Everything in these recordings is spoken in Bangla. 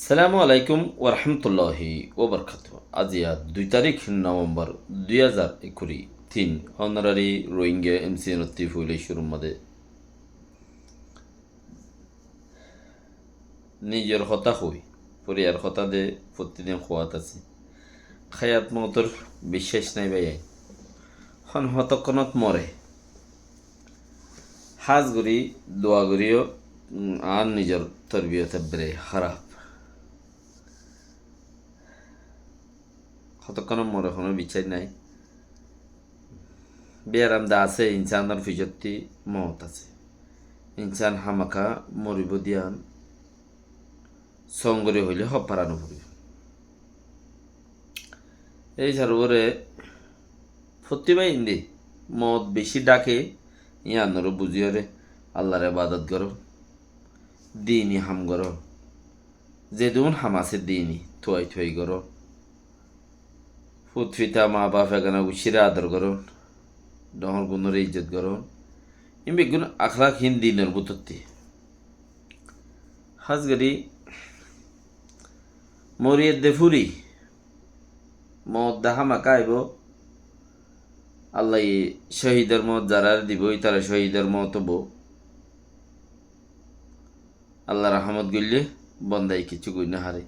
সালামু আলাইকুম ওরহমতুল্লাহি ওবরকাত। আজিয়া 2 তারিখ নভেম্বর 2020 তিন অনারারি রোহিঙ্গা এমসি নত্তি ফুলে শুরুর মধ্যে নিজের হতা হই পরিয়ার হতা দে প্রতিদিন খোয়াত আছে খায়াত মতর বিশ্বাস নাই ভাই হন হতক্ষণত মরে হাজ গড়ি দোয়া গড়িও আর নিজের তরবিয়তে বেড়ে খারাপ কতক্ষণ মরে কোনো বিচার নাই বেয়ারাম দা আছে ইনসানের ফিজতি মত আছে ইনসান হামাকা মরিব দিয়ান সঙ্গরে হইলে হপারানো পড়ি এই সারবরে ফতিবাই ইন্দি মদ বেশি ডাকে ইয়ানোর বুঝিয়রে আল্লাহরে বাদত করো দিনই হাম করো যেদুন হামাসে দিনই থুয়াই থুয়াই করো ফুতফিতা মা বাপ এখানে উচিরে আদর করো ডহর গুণরে ইজ্জত করো ইম বেগুন আখলাকহীন দিনের বুতত্তি হাজগারি মরিয়ে দেফুরি মদ দাহা মাকা আইব আল্লাহ শহীদের মত যারা দিবই তারা শহীদের মত হব আল্লাহ রহমত গইলে বন্দাই কিছু কই না হারে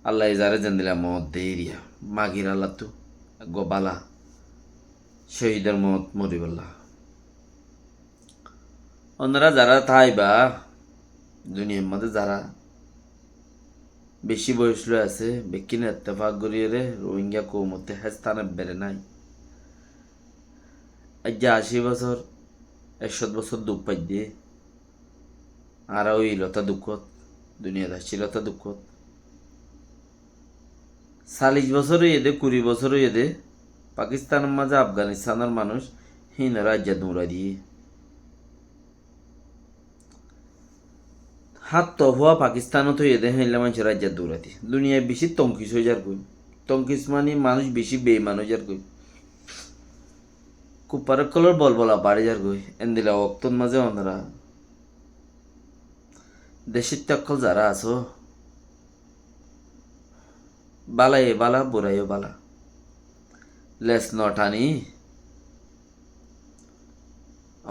আল্লাহ যারে জান দিলা মত দেরিয়া মাগির আল্লাহ তো গোবালা শহীদের মত মরিবল্লা অন্যরা যারা থাইবা দুনিয়ার মধ্যে যারা বেশি বয়স লয়ে আছে বেকিনে ইত্তেফাক করিয়ে রে রোহিঙ্গা কৌমতে স্থানে বেড়ে নাই আজ 80 বছর 100 বছর দুঃখ পাই দিয়ে আর ওই লতা দুঃখত দুনিয়া যাচ্ছি লতা দুঃখত 40 বছর এদে 20 বছর এদে পাকিস্তানের মাঝে আফগানিস্তানের মানুষ হিন রাজ্য দৌড়া দিয়ে হাত তো হওয়া পাকিস্তানও তো এদে হাইলে মানুষ রাজ্য দৌড়া দিয়ে দুনিয়ায় বেশি তঙ্কিস হয়ে যার কই তঙ্কিস মানে মানুষ বেশি বেইমান হয়ে যার কই কুপারের কলর বলবলা বাড়ি যার কই এন্দিলা অক্তর মাঝে অনরা দেশের তক্কল যারা আছো বালাই বালা বুড়াইও বালা লেস নটানি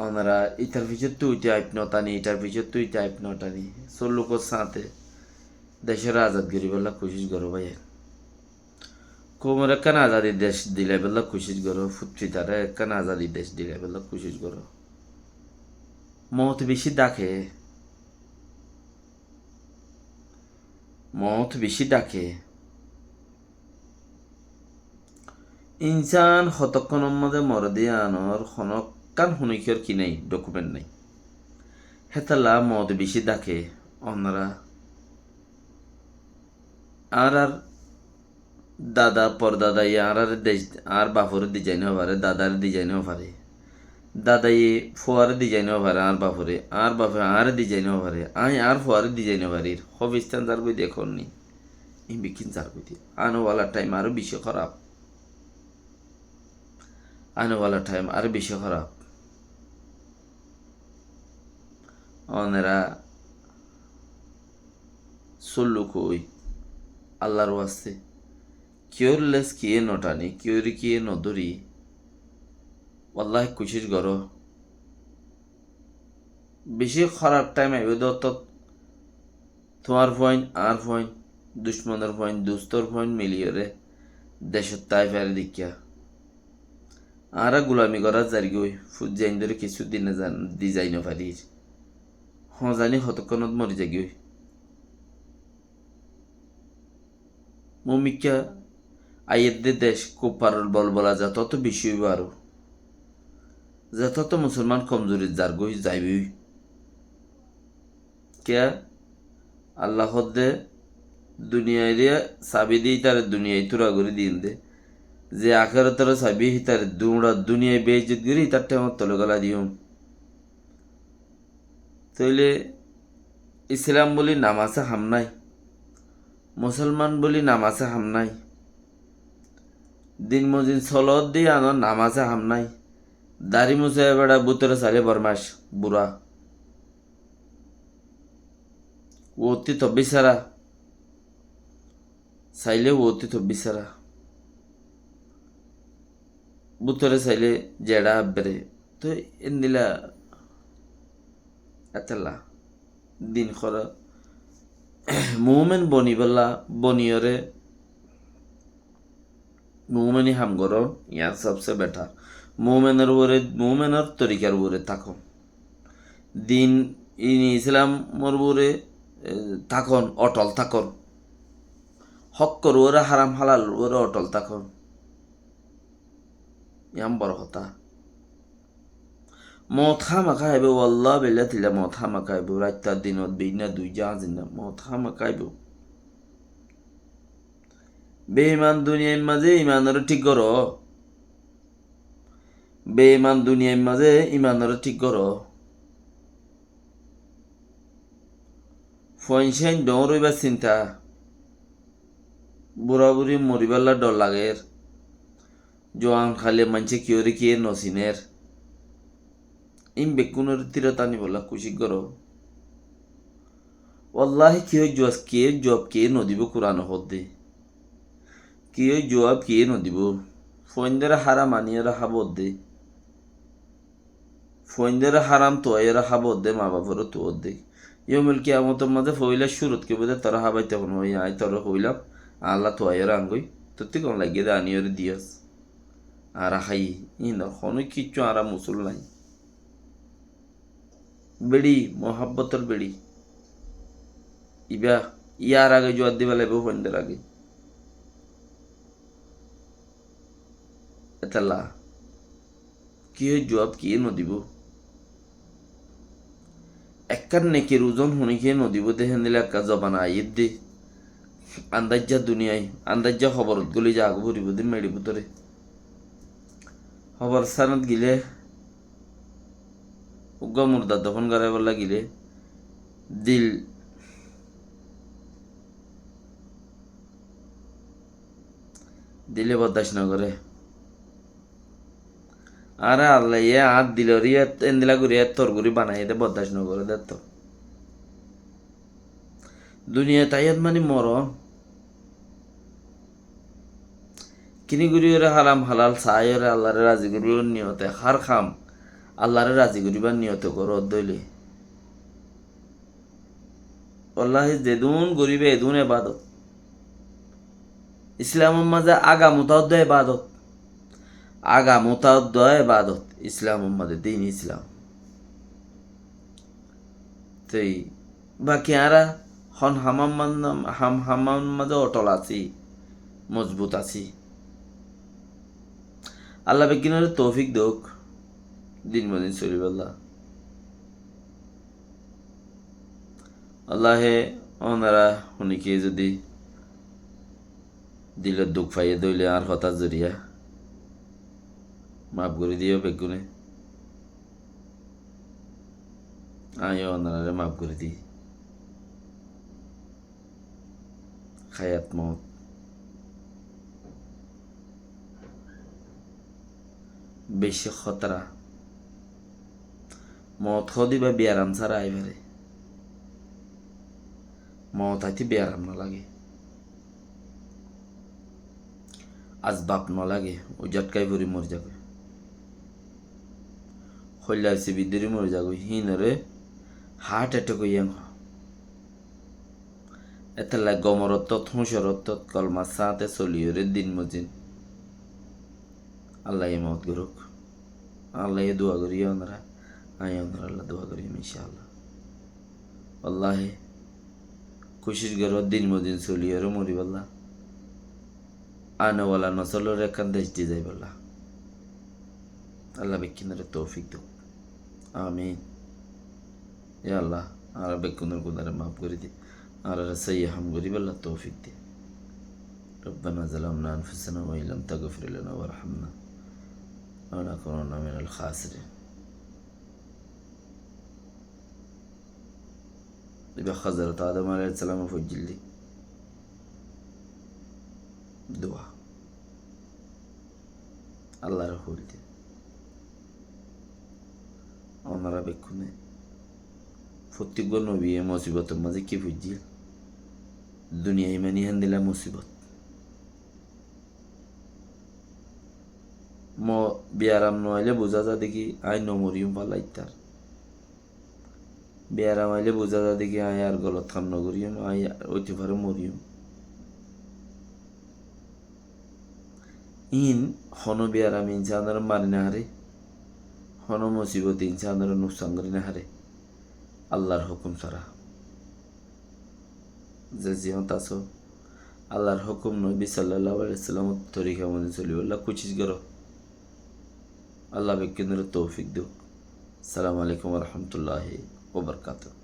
ওনারা ইটার পিছর তুই টাইপ নটানি ইটার পিছর তুই টাইপ নটানি লোকের সাথে দেশের আজাদ গরি বেলা কোশিশ করো ভাই কোমর একখান আজাদি দেশ দিলে বেলা কোশিশ করো ফুটফিতারে একখান আজাদি দেশ দিলে বেলা কোশিশ করো মত বেশি ডাকে মত বেশি ডাকে ইনসান হতক্ষণের মধ্যে মরদি আনর হনকান হুনিকর কি নাই ডকুমেন্ট নাই হেতালা মদ বেশি ডাকে অন্যরা আর দাদা পরদাদা আর দেশ আর বাপর ডিজাইন হবারে দাদার ডিজাইন হবারে দাদাই ফোয়ার ডিজাইন হবারে আর বাপরে আর বাপে আর ডিজাইন হবারে আই আর ফোয়ার ডিজাইন হবারির হবিস্তান যার বই দেখুন নি ই বিকিন যার বই দিয়ে আনোওয়ালা টাইম আরো বেশি খারাপ আনোওয়ালা টাইম আরো বেশি খারাপ অনেরা চললু কই আল্লাহর ওয়াস্তে কিওর লেস কিয়ে নটানি কিওরি কিয়ে নদরি ওয়াল্লাহ কোশিশ করো বেশি খারাপ টাইম আইব তো তোমার পয়েন্ট আর পয়েন্ট দুশ্মনের পয়েন্ট দুস্তর পয়েন্ট মিলিয়ে রে দেশের তাই ফেরে দেখিয়া আর গোলামি করা জারি গই ফুট যাইন ধরে কিছু দিনে দি যাই না পারির জানি হতক্ষণত মরি যাগি মমিকা আইয়ের দেশ কোপার বল বলা যা তত বেশি হইব আরো যা তত মুসলমান কমজোরি যার গই যাইবি কে আল্লাহ দে দুনিয়ায় দিয়ে চাবি দিই তার দুনিয়ায় তুরা করে দিন দে যে আখেরতর চাবি তার দুমড়া দুনিয়ায় বেইজ্জত করি তার টাইম তলে গলা দিও তইলে ইসলাম বলি নামাজে হাম নাই মুসলমান বলি নামাজে হাম নাই দিন মজিন চলত দিয়ে আনার নামাজে হাম নাই দাড়ি মুছে বেড়া বুতরে চালে বরমাস বুড়া অতি তো বিচারা চাইলে ওতি তো বিচারা বুতরে চাইলে জেডা আব্বেরে তো এন্দিলা এতলা দিন খরা মুমেন বনিবলা বনিয়রে মুমেনি হাম করো ইয়া সবসে বেটার মুমেনের তরিকার উপরে থাকো দিন ইসলামর উপরে থাকন অটল থাকন হক করো ওরা হারাম হালাল ওরা অটল থাকন ইয়াম বড় কথা মদ খামা খাইব আল্লাহ বেলা তিলা মদ খামা খাইব রাত্তার দিনত বিনা দুই জাহাজিনা মদ খামা খাইব বেঈমান দুনিয়ার মাঝে ইমানের ঠিক করো বেঈমান দুনিয়ার মাঝে ইমানের ঠিক করো ফইনসাইন ডর হইবার চিন্তা বুড়া বুড়ি মরিবাল্লা ডর লাগের জোয়ান খালে মানছে কিয়রে কিয়ে নসিনের ইম বেকুনের তিরতানি বলা খুশি করো ওয়াল্লাহি কে জব কে নদিব কোরআন হদ্দে কে জবাব কে নদিব ফইনদের হারাম আনিয়ে হাবত দে ফইনদের হারাম তোয়েরা হাবত দে মা বাবার তো দে ইয়মিল কিয়ামতের মাঝে ফইলা শুরুত কে বোধে তোরা হাবাই তখন হই আই তোরা হইলাম আল্লাহ তোয়েরা আঙ্গুই তোর কোন লাগিয়ে দে আনিয়রে দিয়াস আর হাই ইন হন কিচ্ছু আর মুসুল নাই বেড়ি মোহাব্বতর বেড়ি ইবা ইয়ার আগে জোয়ার দিবা লাগবে ফইনদের আগে এতালা কি জবাব কি নদিব একখান নেকের ওজন শুনিকে নদিব দেখেন দিলে একা জবান আইত দে আন্দাজা দুনিয়ায় আন্দাজা খবরত গলি যা আগ ভরিব দে মেড়িব তোরে খবর সানত গিলে উগ্গা মুর্দা দফন গাড়াই বললা গিলে দিলে বদাস না করে আরে আল্লাহ ইয়ে হাত দিল এন্দিলা করি তোর করি বানাই দে বদাস না করে দে তো দুনিয়া তাইয়াত মানে মরণ কিনি করি ওরা হারাম হালাল চাই ওরা আল্লাহরে রাজি করিবার নিয়তে হার খাম আল্লাহরে রাজি করিবার নিয়তে করো দইলে আল্লাহ যেদুন গরিবে এদুন এবাদত ইসলামের মাঝে আগা মোতাউদ্দ এবাদত আগা মোতাউদ্দ এবাদত ইসলামের মাঝে দিন ইসলাম তাই বাকি আরা হন হামাম মাঝে অটল আছি মজবুত আছি আল্লাহ বেকিনের তৌফিক দোক দিন মদিন চলিব আল্লাহে ওনারা শুনিকে যদি দিলের দুঃখ পাইয়ে দইলে আর হতাশ জড়িয়া মাফ করে দিও বেগুনে আমিও ওনারে মাফ করে দিই খায়াত মত বেশি খতরা মত খদি বা বিয়ারাম ছাড়া আইবারে মত আইতে বিয়ারাম না লাগে আজ বাপ ন লাগে ও জটকাই ভরি মর যাবে হইলাইছে বিদ্যুরি মরে যাগো হিনরে হার্ট অ্যাটাক হইয়াং এতে লাগ গমরত থুঁসরত কলমা সাথে চলিয়রে দিন মজিন আল্লাহ মত করুক আল্লাহ দোয়া করি ওনারা আমি ওনারা আল্লাহ দোয়া করি ইনশাআল্লাহ আল্লাহ কোশিশ করো দিন মদিন চলিয়রে মরি বল্লা আনেওয়ালা নসলের একখান দেশ দিয়ে যাই বল্লা আল্লাহ বেকিনারে তৌফিক দো আমিন ইয়া আল্লাহ আর বেকুনের গুনারে মাফ করে দি আর সহি হাম করি বল্লা তৌফিক দি ربنا ظلمنا أنفسنا وإن لم تغفر لنا وارحمنا لنكونن من الخاسرين يبقى حضرت آدم عليه السلام فجل لي دعاء الله رحول دي ওনারা বেক্ষণে প্রত্যেক নবী মুসিবতের মাঝে কি বুঝিয়ে দুনিয়া ইমানি হেন দিলা মুসিবত বিয়ারাম নইলে বোঝা যা দেখি আই নমরিয়ম পালাইতার বিয়ারাম আইলে বোঝা যা দেখি আই আর গলত খান নগরিয়ম আই ওইতে পারে মরিয়ম ইন হন বিয়ারাম ইনসানের মারি না হারে হন মুসিবত ইনসানের নুকসান করি না হারে আল্লাহর হুকুম ছাড়া যে জিহত আছো আল্লাহর হুকুম নবী সাল্লাল্লাহু আলাইহি সাল্লাম তরিকা মনে চলিবল্লা কোশিশ করো আল্লাহ বেকেন্দ্র তৌফিক দিও। আসসালামু আলাইকুম ওয়া রাহমাতুল্লাহি ওয়া বারাকাতুহু।